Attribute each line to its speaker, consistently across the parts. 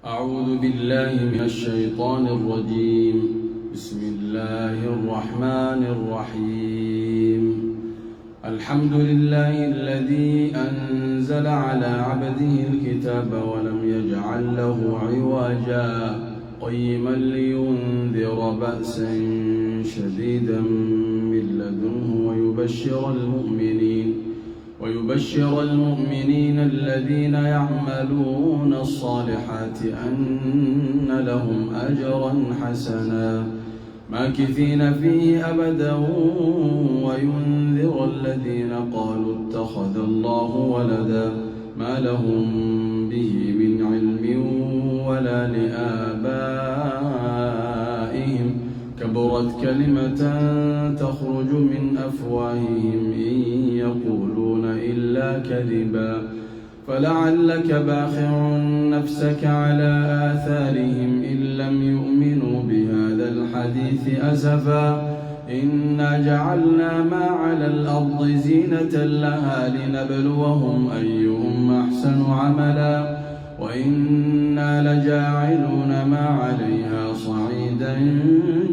Speaker 1: أعوذ بالله من الشيطان الرجيم. بسم الله الرحمن الرحيم. الحمد لله الذي أنزل على عبده الكتاب ولم يجعل له عوجا قيما لينذر بأسا شديدا من لدنه ويبشر المؤمنين الذين يعملون الصالحات أن لهم أجرا حسنا ماكثين فيه أبدا وينذر الذين قالوا اتخذ الله ولدا ما لهم به من علم ولا لآبائهم كبرت كلمة تخرج من أفواههم إن يقولون إلا كذبا فلعلك باخع نفسك على آثارهم إن لم يؤمنوا بهذا الحديث أسفا إنا جعلنا ما على الأرض زينة لها لنبلوهم أيهم أحسن عملا وإنا لجاعلون ما عليها صعيدا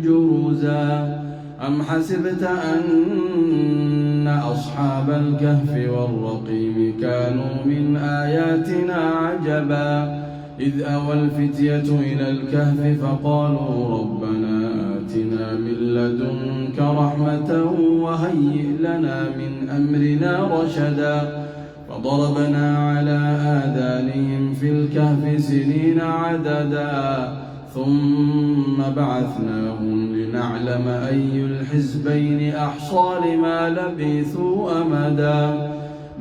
Speaker 1: جرزا أم حسبت أن أصحاب الكهف والرقيم كانوا من آياتنا عجبا إذ أوى الفتية إلى الكهف فقالوا ربنا آتنا من لدنك رحمة وهيئ لنا من أمرنا رشدا فضربنا على آذانهم في الكهف سنين عددا ثم بعثناهم لنعلم أي الحزبين أحصى لما لبثوا أمدا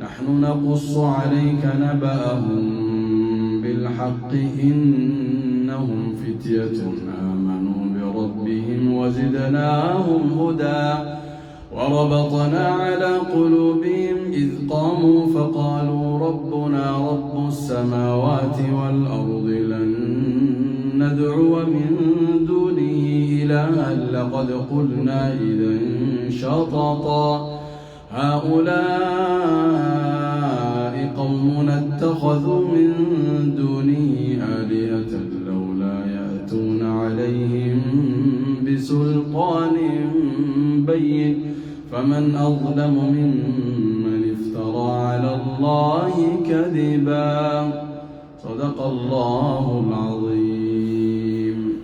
Speaker 1: نحن نقص عليك نبأهم بالحق إنهم فتية آمنوا بربهم وزدناهم هدى وربطنا على قلوبهم إذ قاموا فقالوا ربنا رب السماوات والأرض لن ندعو من دونه إلها لقد قلنا إذا شططا هؤلاء قومنا اتخذوا من دونه آلهة لولا يأتون عليهم بسلطان بين فمن أظلم ممن افترى على الله كذبا صدق الله العظيم.